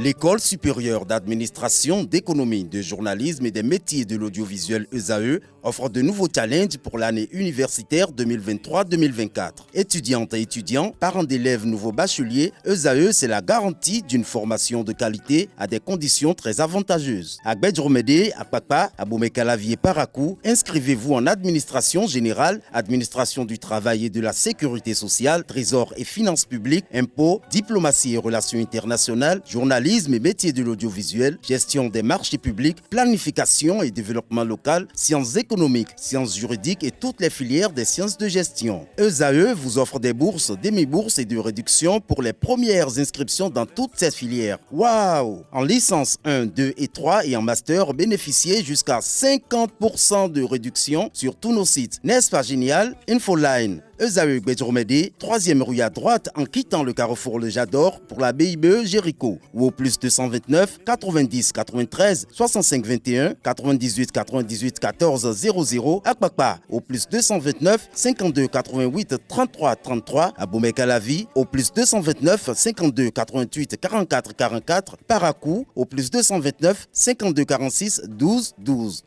L'École supérieure d'administration, d'économie, de journalisme et des métiers de l'audiovisuel ESAE offre de nouveaux challenges pour l'année universitaire 2023-2024. Étudiantes et étudiants, parents d'élèves nouveaux bacheliers, ESAE, c'est la garantie d'une formation de qualité à des conditions très avantageuses. À Gbedjromede, à Papa, à Boumekalavi et Parakou, inscrivez-vous en administration générale, administration du travail et de la sécurité sociale, trésor et finances publiques, impôts, diplomatie et relations internationales, journalisme et métiers de l'audiovisuel, gestion des marchés publics, planification et développement local, sciences économiques, sciences juridiques et toutes les filières des sciences de gestion. ESAE vous offre des bourses, demi-bourses et de réductions pour les premières inscriptions dans toutes ces filières. Waouh! En licence 1, 2 et 3 et en master, bénéficiez jusqu'à 50% de réduction sur tous nos sites. N'est-ce pas génial? Infoline. ESAE Gbedjromede, 3e rue à droite en quittant le carrefour Le Jador pour la BIBE Jéricho ou au plus 229 90 93 65 21 98 98 14 00 à Kpakpa au plus 229 52 88 33 33 à Boumekalavi au plus 229 52 88 44 44 Parakou au plus 229 52 46 12 12.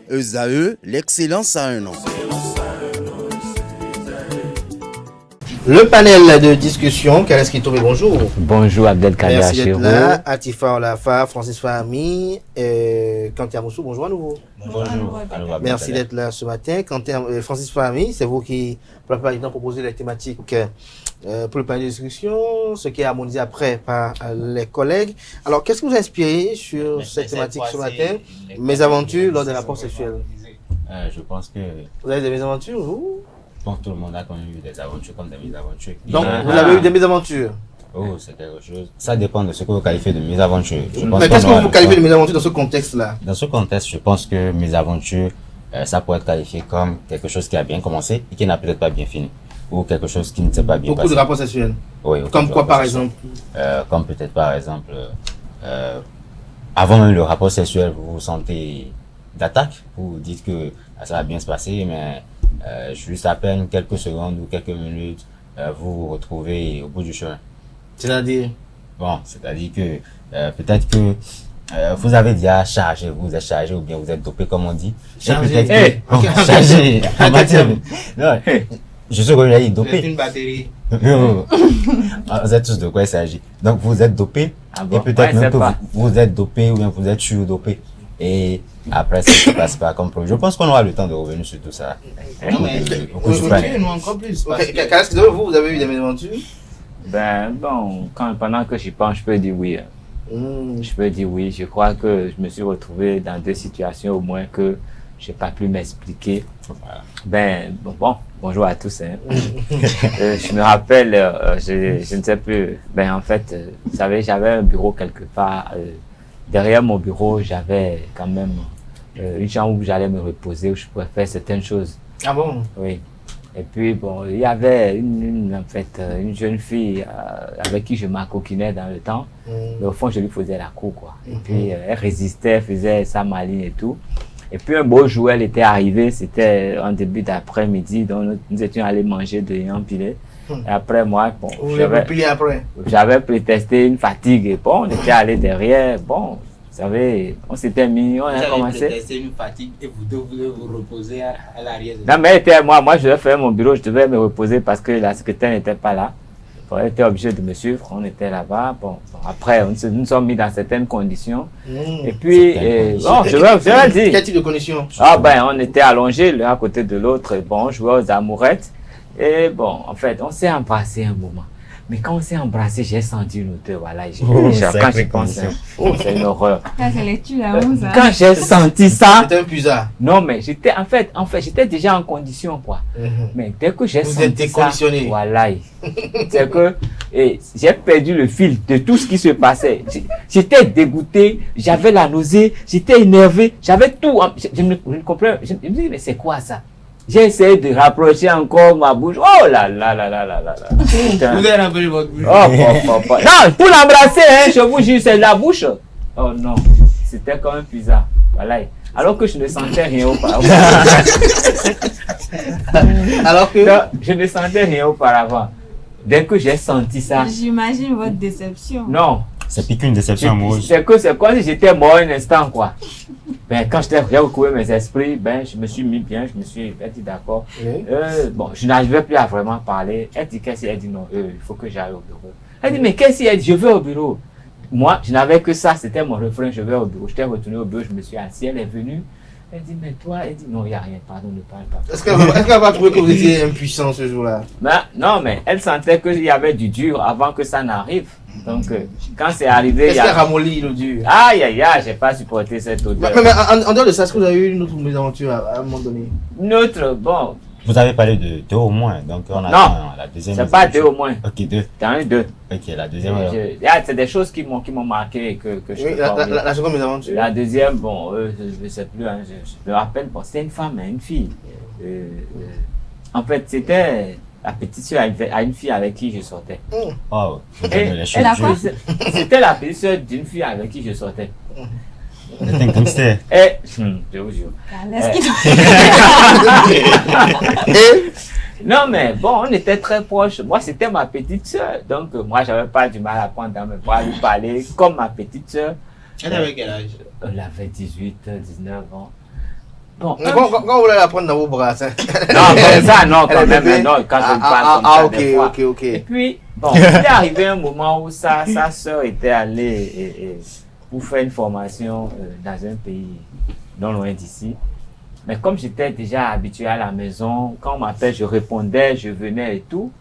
ESAE, l'excellence à un an. Le panel de discussion, Kales Kitome, bonjour. Bonjour Abdelkader. Merci d'être là. Atifa Olafa, Francis Fahmi, Kanté Amoussou, bonjour à nouveau. Bonjour. Merci d'être là ce matin. Francis Fahmi, c'est vous qui, pour la plupart du temps, proposez les thématiques pour le panel de discussion, ce qui est harmonisé après par les collègues. Alors, qu'est-ce qui vous a inspiré sur cette thématique ce matin? Mes aventures lors des rapports sexuels. Je pense que... Vous avez des mésaventures, vous? Donc tout le monde a quand même eu des aventures comme des mésaventures. Donc vous avez eu des mésaventures? Oh, c'est quelque chose. Ça dépend de ce que vous qualifiez de mésaventures. Mais qu'est-ce que vous qualifiez de mésaventures dans ce contexte-là? Dans ce contexte, je pense que mésaventures, ça pourrait être qualifié comme quelque chose qui a bien commencé et qui n'a peut-être pas bien fini. Ou quelque chose qui ne s'est pas bien Beaucoup passé. de rapports sexuels? Oui. Comme quoi par exemple? Comme peut-être par exemple, avant même le rapport sexuel, vous vous sentez d'attaque. Vous dites que ça va bien se passer, mais juste à peine quelques secondes ou quelques minutes, vous vous retrouvez au bout du chemin. C'est-à-dire? Bon, c'est-à-dire que peut-être que vous avez déjà chargé, vous êtes chargé ou bien vous êtes dopé comme on dit. Chargé. Chargé. En matière. Non, je suis comme dit dopé. C'est une batterie. Vous êtes tous de quoi il s'agit. Donc vous êtes dopé et peut-être même que vous êtes dopé ou bien vous êtes surdopé. Et après, ça ne se passe pas comme projet. Je pense qu'on aura le temps de revenir sur tout ça. Non, mais nous encore plus. Qu'est-ce que vous avez eu des mésaventures? Ben bon, pendant que j'y pense, je peux dire oui. Je peux dire oui. Je crois que je me suis retrouvé dans deux situations au moins que je n'ai pas pu m'expliquer. Voilà. Ben bon, bonjour à tous. Je me rappelle, je ne sais plus. Ben en fait, vous savez, j'avais un bureau quelque part. Derrière mon bureau, j'avais quand même une chambre où j'allais me reposer, où je pouvais faire certaines choses. Ah bon? Oui. Et puis, bon, il y avait une jeune fille avec qui je m'acoquinais dans le temps. Mais au fond, je lui faisais la cour, quoi. Et puis, elle résistait, elle faisait sa maline et tout. Et puis, un beau jour, elle était arrivée, c'était en début d'après-midi, donc nous étions allés manger de Yampilé. Et après moi, bon, j'avais prétesté une fatigue et bon, on était allé derrière, bon, vous savez, on s'était mis, on a commencé. Vous avez prétesté une fatigue et vous devez vous reposer à l'arrière. Non mais moi je devais faire mon bureau, je devais me reposer parce que la secrétaire n'était pas là. Bon, elle était obligée de me suivre, on était là-bas, bon, après nous nous sommes mis dans certaines conditions. Et puis, bon, je vais dire. Quel type de conditions? Ah ben, on était allongés l'un à côté de l'autre, bon, on jouait aux amourettes. Et bon, en fait, on s'est embrassé un moment. Mais quand on s'est embrassé, j'ai senti une odeur, voilà. Quand j'y pense, c'est une horreur. Quand j'ai senti ça... C'était un puzzle. Non, mais j'étais, en fait, j'étais déjà en condition, quoi. Mais dès que j'ai senti ça... Voilà. C'est que j'ai perdu le fil de tout ce qui se passait. J'étais dégoûté, j'avais la nausée, j'étais énervé, j'avais tout. Je me comprenais, je me dis, mais c'est quoi ça? J'ai essayé de rapprocher encore ma bouche. Oh là là là là là là là. Vous avez rapproché votre bouche. Non, pour l'embrasser, hein, je vous jure, c'est la bouche. Oh non, c'était quand même bizarre. Voilà. Alors que je ne sentais rien auparavant. Alors que je ne sentais rien auparavant. Dès que j'ai senti ça. J'imagine votre déception. Non, C'est plus qu'une déception amoureuse. C'est comme si j'étais mort un instant, quoi. Ben, quand j'ai recouvré mes esprits, ben, je me suis mis bien, je me suis dit d'accord. Oui. Bon, je n'arrivais plus à vraiment parler. Elle dit qu'est-ce qu'elle dit non, il faut que j'aille au bureau. Elle dit mais qu'est-ce qu'elle dit, je vais au bureau. Moi, je n'avais que ça, c'était mon refrain, je vais au bureau. J'étais retourné au bureau, je me suis assis, elle est venue. Elle dit mais toi, elle dit non, il n'y a rien, pardon, ne parle pas. Est-ce qu'elle va trouver que vous étiez impuissant ce jour-là? Ben, non, mais elle sentait qu'il y avait du dur avant que ça n'arrive. Donc, quand c'est arrivé, Est-ce qu'elle ramollit le dur? Aïe, aïe, aïe, j'ai pas supporté cette odeur. Mais en dehors de ça, est-ce que vous avez eu une autre mésaventure à un moment donné? Une autre, bon. Vous avez parlé de 2 au moins, donc on attend la deuxième. C'est pas 2 au moins. Ok, 2. T'en as 2. Ok, la deuxième. C'est des choses qui m'ont marqué et que je Oui, peux pas oublier. la seconde mésaventure? La deuxième, bon, je ne sais plus, hein, je me rappelle, bon, c'était une femme, hein, une fille. En fait, c'était la petite soeur à une fille avec qui je sortais. Oh, c'était la petite soeur d'une fille avec qui je sortais. C'est un gangster. Et, je vous jure. Non, mais bon, on était très proches. Moi, c'était ma petite soeur. Donc, moi, j'avais pas du mal à prendre dans mes bras, lui parler comme ma petite soeur. Elle avait quel âge? Elle avait 18, 19 ans. Bon, Quand vous voulez la prendre dans vos bras, ça... Non, comme ça, non, quand même, non, quand je parle comme ça, ok, des fois. ok. Et puis, bon, il est arrivé un moment où sa soeur était allée pour faire une formation dans un pays non loin d'ici. Mais comme j'étais déjà habitué à la maison, quand on m'appelle, je répondais, je venais et tout.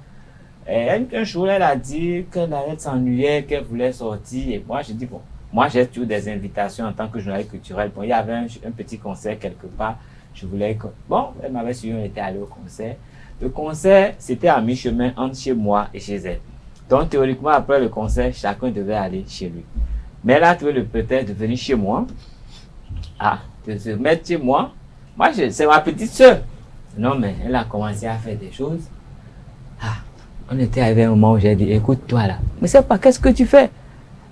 Et un jour, elle a dit qu'elle allait s'ennuyer, qu'elle voulait sortir. Et moi, j'ai dit, bon, moi, j'ai toujours des invitations en tant que journaliste culturel. Bon, il y avait un petit concert quelque part. Je voulais que... Bon, elle m'avait suivi, on était allé au concert. Le concert, c'était à mi-chemin entre chez moi et chez elle. Donc, théoriquement, après le concert, chacun devait aller chez lui. Mais elle a trouvé le prétexte de venir chez moi. De se mettre chez moi. Moi, c'est ma petite soeur. Non, mais elle a commencé à faire des choses. On était arrivé à un moment où j'ai dit, écoute, toi là, mais c'est pas, qu'est-ce que tu fais?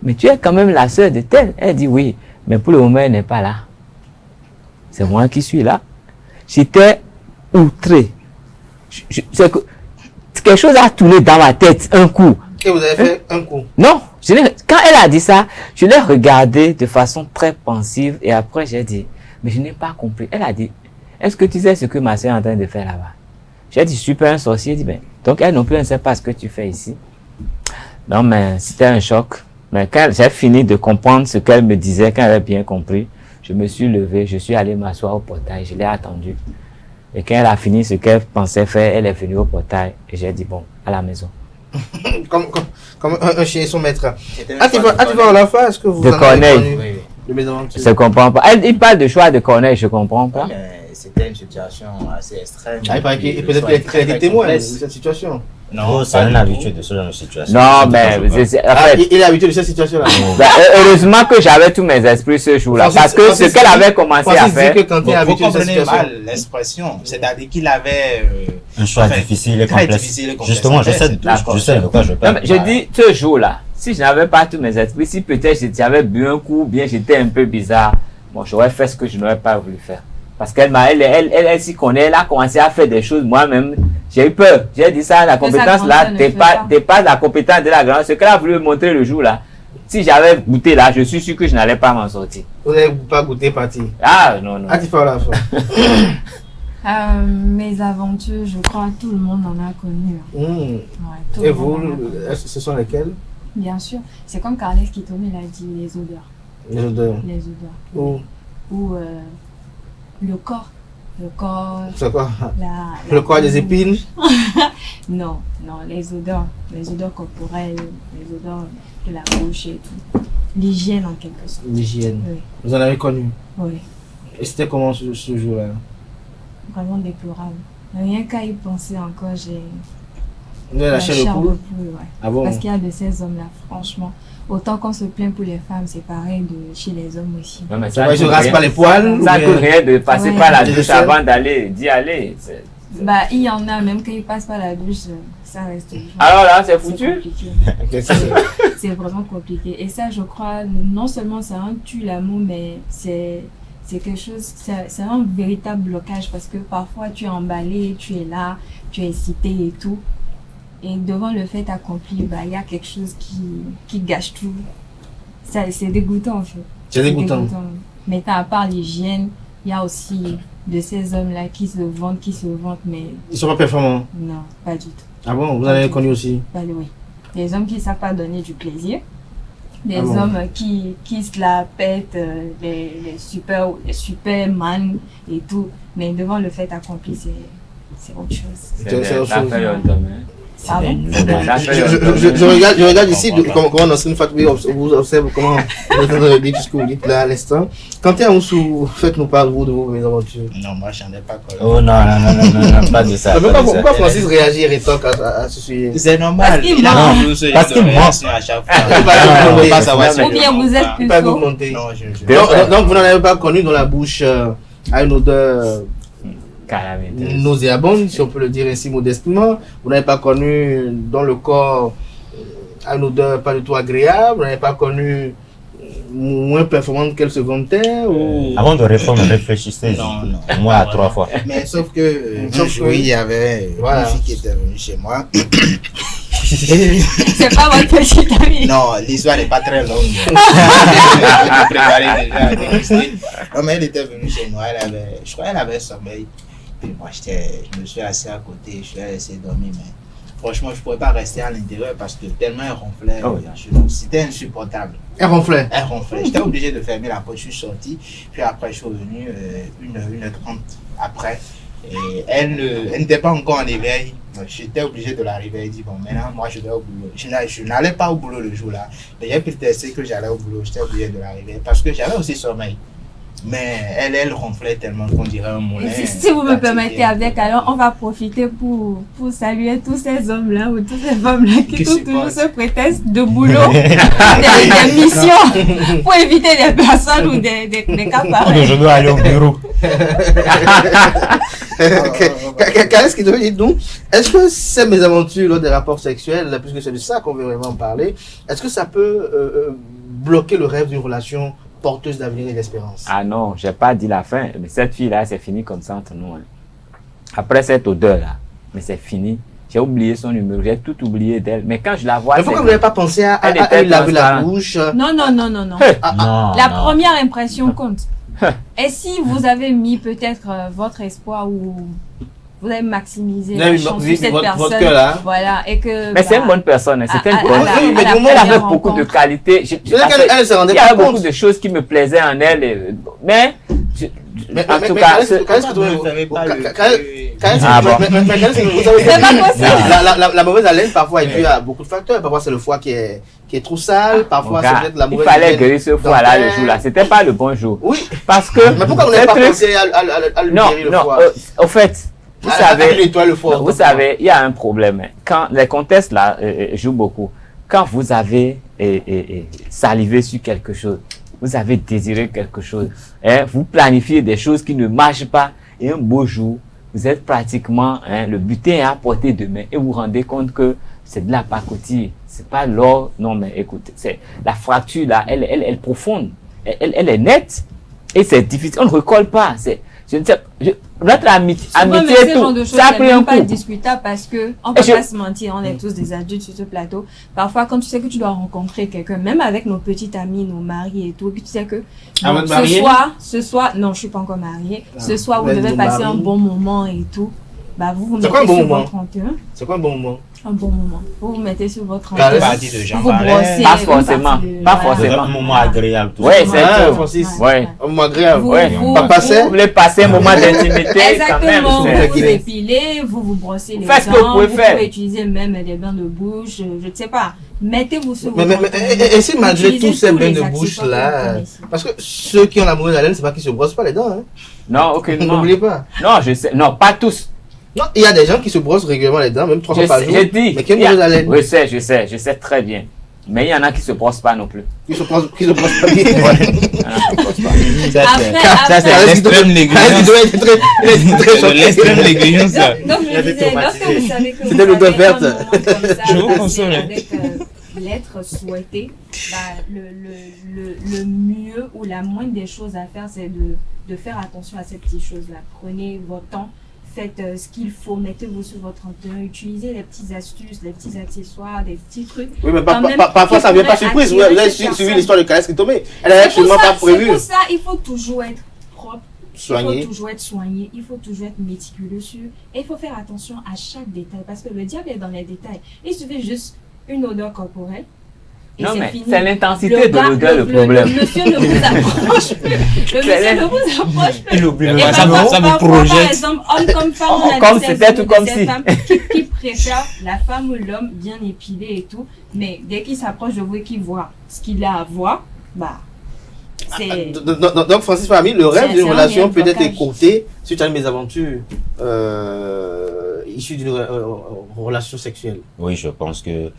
Mais tu es quand même la soeur de telle. Elle dit oui, mais pour le moment, elle n'est pas là. C'est moi qui suis là. J'étais outré. Quelque chose a tourné dans ma tête, un coup. Et vous avez fait un coup? Non, quand elle a dit ça, je l'ai regardé de façon très pensive et après j'ai dit, mais je n'ai pas compris. Elle a dit, est-ce que tu sais ce que ma soeur est en train de faire là-bas? J'ai dit, super, un sorcier. Elle dit, ben, donc elle non plus ne sait pas ce que tu fais ici. Non, mais c'était un choc. Mais quand j'ai fini de comprendre ce qu'elle me disait, quand elle avait bien compris, je me suis levé, je suis allé m'asseoir au portail, je l'ai attendue. Et quand elle a fini ce qu'elle pensait faire, elle est venue au portail et j'ai dit, bon, à la maison. Comme un chien et son maître. Tu vois la fin, est-ce que vous de Corneille. Je ne comprends pas. Il parle de choix de Corneille, je ne comprends pas. C'était une situation assez extrême. Peut-être qu'elle était témoin de cette situation. Non, c'est un habitué de ce genre de situation. Non, mais en fait, il est habitué de cette situation-là. Heureusement que j'avais tous mes esprits ce jour-là. Parce que ce qu'elle avait commencé à faire. Vous comprenez mal l'expression. C'est-à-dire qu'il avait un choix difficile et complexe. Justement, je sais de quoi je parle. Je dis, ce jour-là, si je n'avais pas tous mes esprits, si peut-être j'avais bu un coup, ou bien j'étais un peu bizarre, bon, j'aurais fait ce que je n'aurais pas voulu faire. Parce qu'elle s'y connaît, elle a commencé à faire des choses moi-même. J'ai eu peur. J'ai dit ça, la compétence là, t'es pas la compétence de la grande. Ce qu'elle a voulu me montrer le jour là, si j'avais goûté là, je suis sûr que je n'allais pas m'en sortir. Vous n'avez pas goûté parti? Non. Tu fais la fin. Mes aventures, je crois que tout le monde en a connu. Ouais, et vous, ce sont lesquelles? Bien sûr. C'est comme Carles Kitome l'a dit, les odeurs. Les odeurs. Les odeurs. Ou le corps. Le corps. C'est quoi? Le corps des épines? Non, les odeurs. Les odeurs corporelles, les odeurs de la bouche et tout. L'hygiène en quelque sorte. L'hygiène. Oui. Vous en avez connu? Oui. Et c'était comment ce jour-là? Vraiment déplorable. Rien qu'à y penser encore, j'ai... Vous avez lâché le coup? Ouais. Ah bon? Parce qu'il y a de ces hommes-là, franchement. Autant qu'on se plaint pour les femmes, c'est pareil chez les hommes aussi. Non, mais ça, je rase pas les poils. Ça ne coûte rien de passer par la douche avant d'y aller. Bah, il y en a, même quand ils passent par la douche, ça reste toujours. Alors là, c'est foutu? C'est vraiment compliqué. Et ça, je crois, non seulement ça tue l'amour, mais c'est quelque chose, c'est un véritable blocage parce que parfois tu es emballé, tu es là, tu es excité et tout. Et devant le fait accompli, bah, il y a quelque chose qui gâche tout. c'est dégoûtant en fait. C'est dégoûtant. Mais à part l'hygiène, il y a aussi de ces hommes-là qui se vendent, mais Ils sont pas performants. non, pas du tout. Ah bon, vous en avez connu aussi? Oui. Des hommes qui ne savent pas donner du plaisir. Des Ah bon? hommes qui se la pètent, les superman et tout. Mais devant le fait accompli, c'est autre chose. C'est autre chose. Ah bon? Je regarde ici comment Nasrin Fatoumi vous observe comment vous dites tout ce que vous dites là à l'instant. Quand Moussou, faites-nous part de vos mésaventures. Non, moi, je n'en ai pas connu. Oh non, pas de ça. Pourquoi Francis réagit et rétorque à ce sujet? C'est normal. Parce qu'il Il a ment. toujours ce genre Parce de qu'il ment. réaction à chaque fois. Non, On ne peut pas savoir si Ou bien vous êtes plus Pas faux. augmenter. Non, je... Donc vous n'en avez pas connu dans la bouche à une odeur nauséabonde, si on peut le dire ainsi modestement. Vous n'avez pas connu dans le corps à une odeur pas du tout agréable. Vous n'avez pas connu moins performante qu'elle se vantait ou... Avant de répondre, réfléchissez au moins à 3 fois. Mais sauf que, il y avait Voilà. une fille qui était venue chez moi. C'est pas votre petite amie. Non, l'histoire n'est pas très longue. Je préparé déjà à déguster. Non, mais elle était venue chez moi, je crois qu'elle avait sommeil. Puis moi, je me suis assis à côté, je l'ai laissé dormir. Mais franchement, je ne pouvais pas rester à l'intérieur parce que tellement elle ronflait. C'était insupportable. Elle ronflait. Elle ronflait. J'étais obligé de fermer la porte, je suis sorti. Puis après, je suis revenu 1h30 après. Et elle n'était pas encore en éveil. J'étais obligé de la réveiller. Dit bon, maintenant, moi, je vais au boulot. Je n'allais pas au boulot le jour-là. Mais j'ai pu tester que j'allais au boulot. J'étais obligé de la réveiller parce que j'avais aussi sommeil. Mais elle ronflait tellement qu'on dirait un moulin. Si vous me permettez, avec, alors on va profiter pour saluer tous ces hommes-là ou toutes ces femmes-là qui trouvent toujours ce prétexte de boulot, des missions, pour éviter des personnes ou des cas pareils. Je dois aller au bureau. Qu'est-ce qui doit dire donc? Est-ce que ces mésaventures lors des rapports sexuels, puisque c'est de ça qu'on veut vraiment parler, est-ce que ça peut bloquer le rêve d'une relation porteuse d'avenir et d'espérance? Ah non, j'ai pas dit la fin, mais cette fille-là, c'est fini comme ça entre nous. Hein. Après cette odeur-là, mais c'est fini. J'ai oublié son numéro, j'ai tout oublié d'elle. Mais quand je la vois... Mais pourquoi vous n'avez pas pensé à lui laver la bouche? Non. Non, La première impression compte. Et si vous avez mis peut-être votre espoir ou vous avez maximisé la chance sur cette personne, voilà, et que... Mais c'est une bonne personne, c'était une bonne personne. Elle avait beaucoup de qualités. Il y avait beaucoup de choses qui me plaisaient en elle. Mais en tout cas... La mauvaise haleine, parfois, il y a beaucoup de facteurs. Parfois, c'est le foie qui est trop sale. Parfois, c'est peut-être la mauvaise haleine. Il fallait guérir ce foie-là le jour-là. C'était pas le bon jour. Oui. Parce que... Mais pourquoi vous n'avez pas pensé à lui guérir le foie? Au fait... Vous savez, il y a un problème. Quand les contextes là jouent beaucoup. Quand vous avez salivé sur quelque chose, vous avez désiré quelque chose, vous planifiez des choses qui ne marchent pas, et un beau jour, vous êtes pratiquement, le butin est à portée de main, et vous vous rendez compte que c'est de la pacotille, c'est pas l'or. Non, mais écoutez, c'est la fracture là, elle est profonde, elle est nette, et c'est difficile, on ne recolle pas. Je ne sais, notre amitié et tout, ça a pris un coup. C'est pas discutable parce que, on peut pas se mentir, on est tous des adultes sur ce plateau. Parfois, quand tu sais que tu dois rencontrer quelqu'un, même avec nos petites amies, nos maris et tout, et puis tu sais que bon, ce soir, non, je suis pas encore mariée. Ce soir, vous devez passer un bon moment et tout. Bah, vous mettez sur votre 31. C'est quoi un bon moment? Un bon moment. Vous vous mettez sur votre 31. Vous brossez. Pas forcément. Pas forcément. Un moment agréable. Oui, c'est ça. Francis. Ouais. Un moment agréable. Vous voulez passer un moment d'intimité quand même. Exactement. Vous vous épilez, vous brossez les dents. Faites ce que vous pouvez faire. Vous pouvez utiliser même des bains de bouche. Je ne sais pas. Mettez-vous sur votre... Et si malgré tous ces bains de bouche là, parce que ceux qui ont la mauvaise haleine, c'est pas qu'ils se brossent pas les dents. Hein. Non, aucunement. N'oubliez pas. Non, je sais. Non, pas tous. Non, il y a des gens qui se brossent régulièrement les dents, même 3 fois par jour. J'ai dit. Mais qui ont mauvaise haleine. Je sais très bien. Mais il y en a qui se brossent pas non plus. Qui se brossent pas bien. Ça, c'est l'extrême négligence. L'extrême négligence. Donc, je disais, lorsque vous savez que c'était l'odeur verte. Je vous console. Avec l'être souhaité, le mieux ou la moindre des choses à faire, c'est de faire attention à ces petites choses-là. Prenez votre temps. faites ce qu'il faut, mettez-vous sur votre 31, utilisez les petites astuces, les petits accessoires, des petits trucs. Oui, mais parfois ça ne vient pas surprise. Vous avez suivi l'histoire de Kales Kitome. Elle n'avait absolument pas prévu. C'est pour ça il faut toujours être propre. Soigné. Il faut toujours être soigné, il faut toujours être méticuleux sur. Et il faut faire attention à chaque détail parce que le diable est dans les détails. Il suffit juste une odeur corporelle. Et non, c'est mais fini. c'est l'intensité de l'odeur le problème. Le monsieur ne vous approche plus. Le monsieur ne vous approche plus. Il oublie Et le parfois, ça me par projette. exemple, homme comme femme, on a Comme des c'était tout comme ces si. femmes qui préfèrent la femme ou l'homme bien épilé et tout. Mais dès qu'il s'approche de vous et qu'il voit ce qu'il a à voir, bah. C'est... Donc, Francis Fahmy, le rêve d'une un relation réel peut être blocage. écourté suite à une mésaventure issue d'une relation sexuelle. Oui, je pense que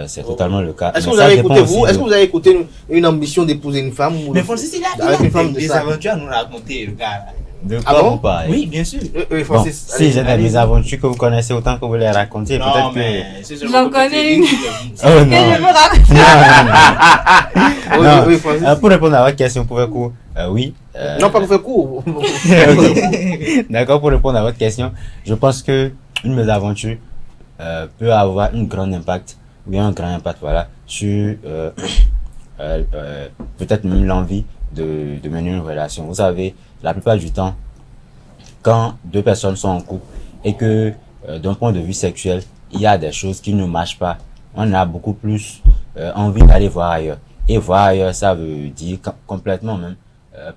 c'est totalement le cas. Est-ce que Mais vous ça avez dépend écouté, aussi vous, de- est-ce que vous avez écouté une ambition d'épouser une femme ou Mais Francis, il a avec une femme de des ça? aventures à nous raconter, le gars. Là. De Ah quoi bon vous parlez? Oui, bien sûr. Oui, Bon, Francis, si allez, j'ai des allez. mésaventures que vous connaissez autant que vous les racontez, Non, peut-être mais que... c'est J'en connais une. Oh Que non. je me rappelle. Oui, Non. oui, Francis. Pour répondre à votre question, pour faire court, oui. Non, pas pour faire court. Ok. D'accord, pour répondre à votre question, je pense que une mésaventure peut avoir un grand impact, ou bien un grand impact, voilà, sur peut-être même l'envie de mener une relation. Vous savez, la plupart du temps, quand deux personnes sont en couple et que d'un point de vue sexuel, il y a des choses qui ne marchent pas, on a beaucoup plus envie d'aller voir ailleurs. Et voir ailleurs, ça veut dire complètement même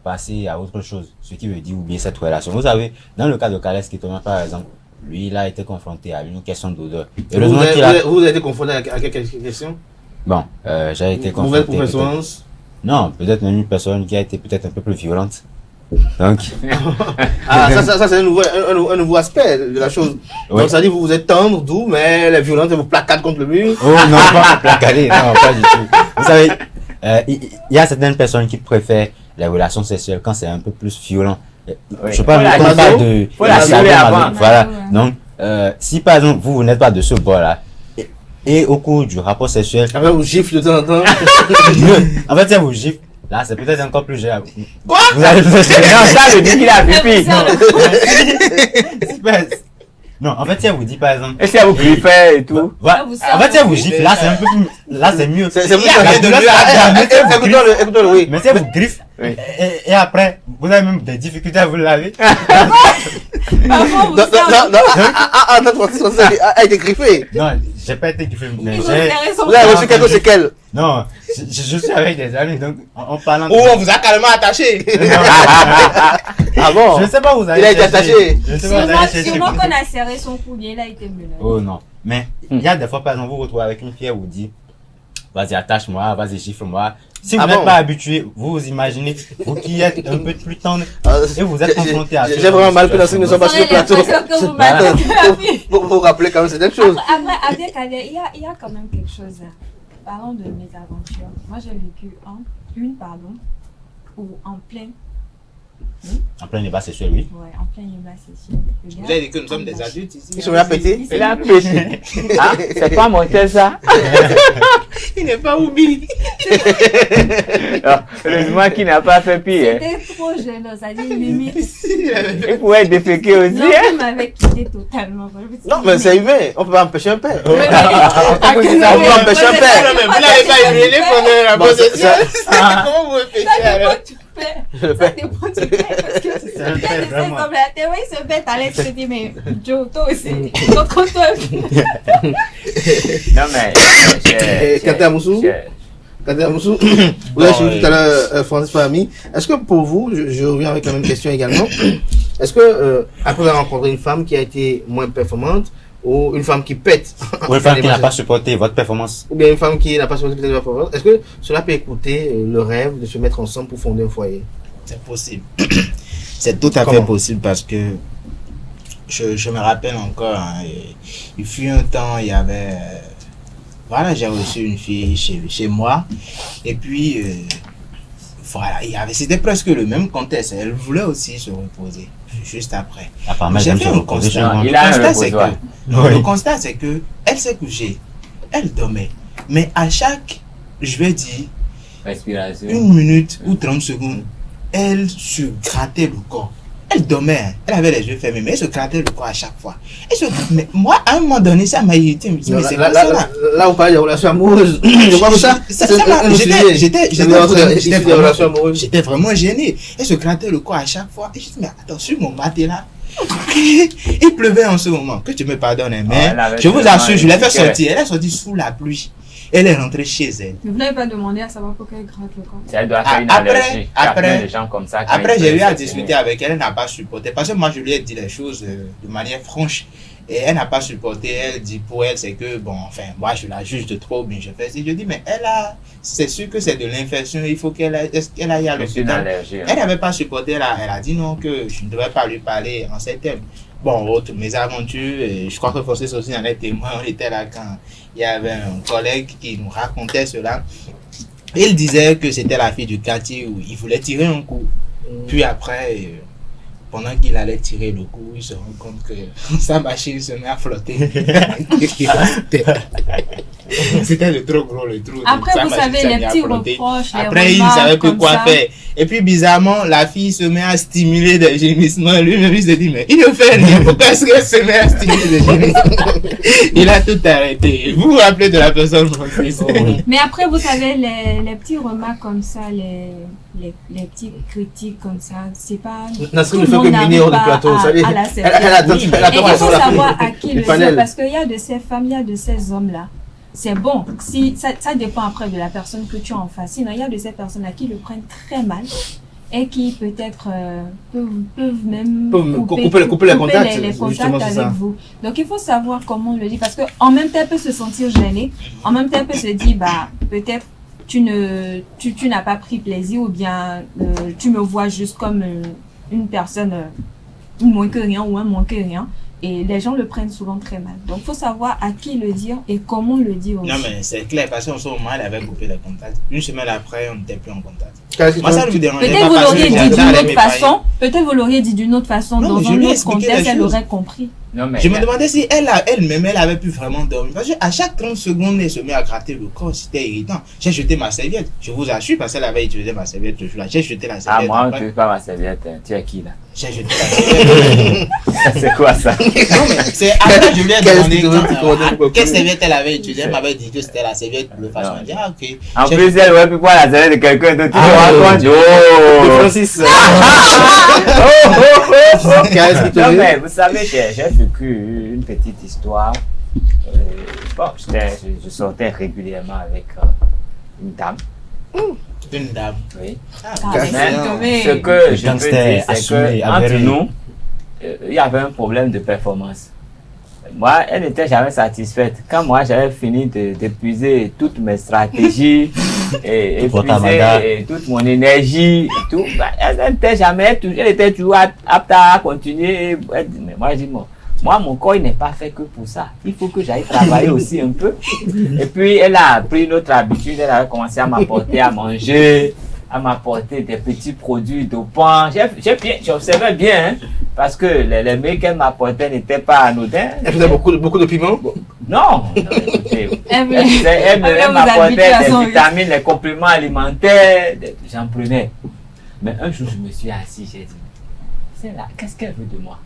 passer à autre chose, ce qui veut dire oublier cette relation. Vous savez, dans le cas de Kales Kitome, par exemple, lui, il a été confronté à une question d'odeur. Heureusement qu'il a... Vous avez été confronté à quelle question? Bon, j'ai été Mauvaise confronté... performance. Non, peut-être même une personne qui a été peut-être un peu plus violente. Donc... Ah, ça c'est un nouveau aspect de la chose. Oui. Donc ça dit vous êtes tendre, doux, mais les violences vous placardent contre le mur. Oh non, pas placader, non, pas du tout. Vous savez, il y a certaines personnes qui préfèrent les relations sexuelles quand c'est un peu plus violent. Oui. Je parle Faut pas de... faut la sadomaso, saluer avant. Voilà. Ouais. Donc, si par exemple, vous n'êtes pas de ce bord-là, et au cours du rapport sexuel, Après vous gifle de temps en temps. en fait, si vous gifle, là, c'est peut-être encore plus gênant. Quoi? Vous allez peut-être... Non, ça veut dire qu'il a pipi. Non, en fait, si elle vous dit par exemple... Et si elle vous préfère et tout. Voilà. vous En fait, si elle vous gifle, là, c'est un peu plus... Là, c'est mieux. C'est plus Il y a rien de mieux. Écoutons-le, oui. Mais si elle vous griffe, Oui. et après, vous avez même des difficultés à vous laver. Parfois, vous savez. Attends, Francis, a été griffé. Non, j'ai pas été griffé, mais Ils ont j'ai... serré son Vous avez reçu quelques séquelles. Non, je suis avec des amis, donc en parlant... Ou on vous a carrément attaché. Ah bon? Je sais pas où vous allez Il a été chercher. attaché. Je sais pas où vous allez chercher. Sûrement qu'on a serré son poulier, là, il était menacé. Oh non. Mais il y a des fois, par exemple, vous vous retrouvez avec une fille, elle vous dit, vas-y, attache-moi, vas-y, gifle-moi. Si vous Ah n'êtes bon? pas habitué, vous vous imaginez, vous qui êtes un peu plus tendre, et vous êtes confronté à J'ai vraiment mal que dans ce que nous sommes pas sur le plateau. Que vous m'avez Pour vous rappeler quand même certaines choses. Après, avec Adèle, il y a quand même quelque chose. Parlons de mes aventures. Moi, j'ai vécu ou en plein, En plein débat sexuel, oui. ouais, en plein débat sexuel. Le gars- Vous avez dit que nous sommes des adultes ici. Ils sont là pétés. Il a pété. Ah, c'est pas monté ça. Il n'est pas oublié. Heureusement qu'il n'a pas fait pire. C'était trop gênant, ça dit limite. Il pouvait déféquer aussi. Non, Hein? il m'avait quitté totalement. Non, mais c'est humain. On peut pas empêcher un père. Oui, On peut empêcher un père. Vous n'avez pas hurlé pendant la Bon, possession. ça- Comment vous répétez ça alors? dépend du père. Ça dépend du père. Parce que C'est un père, vraiment. comme la théorie se fait, t'allais te dire, mais Joe, toi aussi, contre toi. Non, mais. Et Kata Moussou? Kader Moussou, vous avez suivi tout à l'heure Francis Fahmy. Est-ce que pour vous, je reviens avec la même question également, est-ce que après avoir rencontré une femme qui a été moins performante ou une femme qui pète, Ou une femme qui n'a pas supporté votre performance. ou bien une femme qui n'a pas supporté peut-être votre performance, est-ce que cela peut écouter le rêve de se mettre ensemble pour fonder un foyer? C'est possible. C'est tout à fait Comment? possible parce que je me rappelle encore, hein, il fut un temps, il y avait... voilà, j'ai reçu une fille chez moi. Et puis, voilà, c'était presque le même contexte. Elle voulait aussi se reposer juste après. Apparemment, J'ai j'aime fait se un reposer chez constat. moi. Il a un Le constat, c'est reposoir. que, non, Oui. le constat, c'est que elle s'est couchée. Elle dormait. Mais à chaque, je vais dire, Respiration. 1 minute ou 30 secondes, elle se grattait le corps. Elle dormait, hein. Elle avait les yeux fermés, mais elle se grattait le corps à chaque fois. Mais moi, à un moment donné, ça m'a irrité. Je me dis, mais c'est quoi ça là? Là, vous parlez de relations amoureuses. Je crois que ça. J'étais vraiment gêné. Elle se grattait le corps à chaque fois. Et je dis, mais attends, sur mon matelas. Il pleuvait en ce moment. Que tu me pardonnes, mais je vous assure, je l'ai fait sortir. Elle est sortie sous la pluie. Elle est rentrée chez elle. Mais vous n'avez pas demandé à savoir pourquoi elle gratte le corps. Elle doit faire une allergie. Après, des gens comme ça, après j'ai eu à discuter avec elle, elle n'a pas supporté. Parce que moi, je lui ai dit les choses de manière franche. Et elle n'a pas supporté. Elle dit pour elle, c'est que, bon, enfin, moi, je la juge de trop bien. Je dis, mais elle a, c'est sûr que c'est de l'infection. Il faut qu'elle aille à l'hôpital. Elle n'avait pas supporté. Elle a dit non, que je ne devais pas lui parler en ces termes. Bon, autres, mes aventures, je crois que Francis aussi en est témoin. On était là quand il y avait un collègue qui nous racontait cela. Il disait que c'était la fille du quartier où il voulait tirer un coup. Puis après, pendant qu'il allait tirer le coup, il se rend compte que sa machine se met à flotter. C'était de trop gros le trou. Après, vous savez, les petits reproches. Après, il ne savait plus quoi faire. Et puis, bizarrement, la fille se met à stimuler des gémissements. Lui-même, il se dit, mais il ne fait rien. Pourquoi est-ce qu'elle se met à stimuler des gémissements? Il a tout arrêté. Vous vous rappelez de la personne française. Mais après, vous savez, les petits remarques comme ça, les petites critiques comme ça, c'est pas. Nasrine ne fait que miner hors du plateau. Il faut savoir à qui le dire, parce qu'il y a de ces femmes, il y a de ces hommes-là. C'est bon, si ça dépend après de la personne que tu as en face. Sinon, il y a de ces personnes-là qui le prennent très mal et qui peut-être peuvent même couper les contacts, les contacts avec vous. Donc, il faut savoir comment on le dit, parce qu'en même temps, elle peut se sentir gênée, en même temps, elle peut se dire, bah, peut-être tu n'as pas pris plaisir, ou bien tu me vois juste comme une personne moins que rien ou un moins que rien. Et les gens le prennent souvent très mal. Donc, il faut savoir à qui le dire et comment le dire aussi. Non, mais c'est clair, parce qu'en ce moment, elle avait coupé les contacts. Une semaine après, on n'était plus en contact. Moi, ça ne me dérangeait pas. Peut-être vous l'auriez dit d'une autre façon. Peut-être vous l'auriez dit d'une autre façon. Dans un autre contexte, elle aurait compris. Non, mais je me demandais si elle-même, elle avait pu vraiment dormir. Parce qu'à chaque 30 secondes, elle se met à gratter le corps. C'était irritant. J'ai jeté ma serviette. Je vous assure, parce qu'elle avait utilisé ma serviette le jour-là. J'ai jeté la serviette. Ah, moi, je ne veux pas ma serviette. Tu es qui, là? J'ai jeté la serviette. C'est quoi ça? Non, mais c'est après, je lui ai demandé quelle serviette elle avait utilisée. Elle m'avait dit que c'était la serviette de façon. Je dis, ah, ok. En plus, elle aurait pu voir la serviette de quelqu'un d'autre. Francis. Non, mais vous savez, j'ai vécu une petite histoire. Bon, je sortais régulièrement avec une dame. Une dame. Oui. Mais ce que je peux dire, c'est que entre nous, il y avait un problème de performance. Moi, elle n'était jamais satisfaite. Quand moi, j'avais fini d'épuiser toutes mes stratégies, et épuiser toute mon énergie, et tout, elle n'était jamais, elle était toujours apte à continuer. Mais moi, je dis, moi, mon corps n'est pas fait que pour ça. Il faut que j'aille travailler aussi un peu. Et puis, elle a pris une autre habitude. Elle a commencé à m'apporter à manger, à m'apporter des petits produits dopants. J'observais bien, hein, parce que les mecs qu'elle m'apportait n'étaient pas anodins. Elle faisait beaucoup de piment? Non, écoutez, elle m'apportait des vitamines, les compléments alimentaires, j'en prenais. Mais un jour, je me suis assis, j'ai dit, c'est là, qu'est-ce qu'elle veut de moi?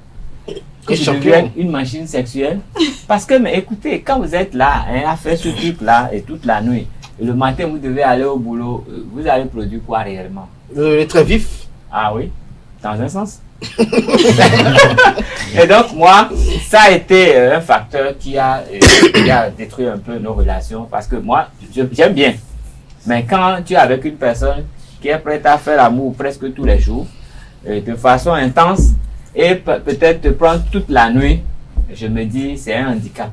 Que je devienne une machine sexuelle? Parce que, mais écoutez, quand vous êtes là, hein, à faire ce truc-là, et toute la nuit, et le matin, vous devez aller au boulot, vous allez produire quoi réellement? Très vif. Ah oui, dans un sens. Et donc, moi, ça a été un facteur qui a détruit un peu nos relations, parce que moi, j'aime bien. Mais quand tu es avec une personne qui est prête à faire l'amour presque tous les jours, de façon intense, et peut-être te prendre toute la nuit, je me dis, c'est un handicap.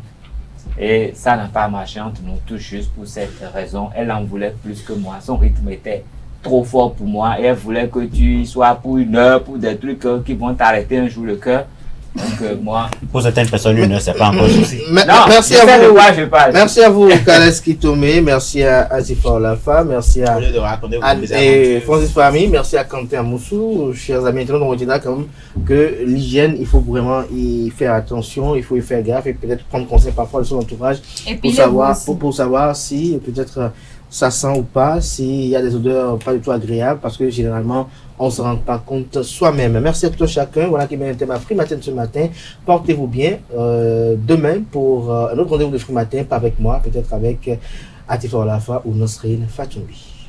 Et ça n'a pas marché entre nous tous, juste pour cette raison. Elle en voulait plus que moi. Son rythme était trop fort pour moi et elle voulait que tu sois pour une heure, pour des trucs qui vont t'arrêter un jour le cœur. Donc moi... Pour certaines personnes, une heure, c'est pas encore souci. Merci à vous. Je parle. Merci à vous, Kales Kitome. Merci à Azifa Olafa. Merci à Francis Fahmy. Merci à Quentin Moussou. Chers amis, on retient quand même que l'hygiène, il faut vraiment y faire attention, il faut y faire gaffe et peut-être prendre conseil parfois de son entourage pour savoir si peut-être ça sent ou pas, s'il y a des odeurs pas du tout agréables, parce que généralement on se rend pas compte soi-même. Merci à tout chacun. Voilà qui m'a été ma Free Matin ce matin. Portez-vous bien. Demain pour un autre rendez-vous de Free Matin, pas avec moi, peut-être avec Atifa Olafa ou Nosrine Fatoumbi.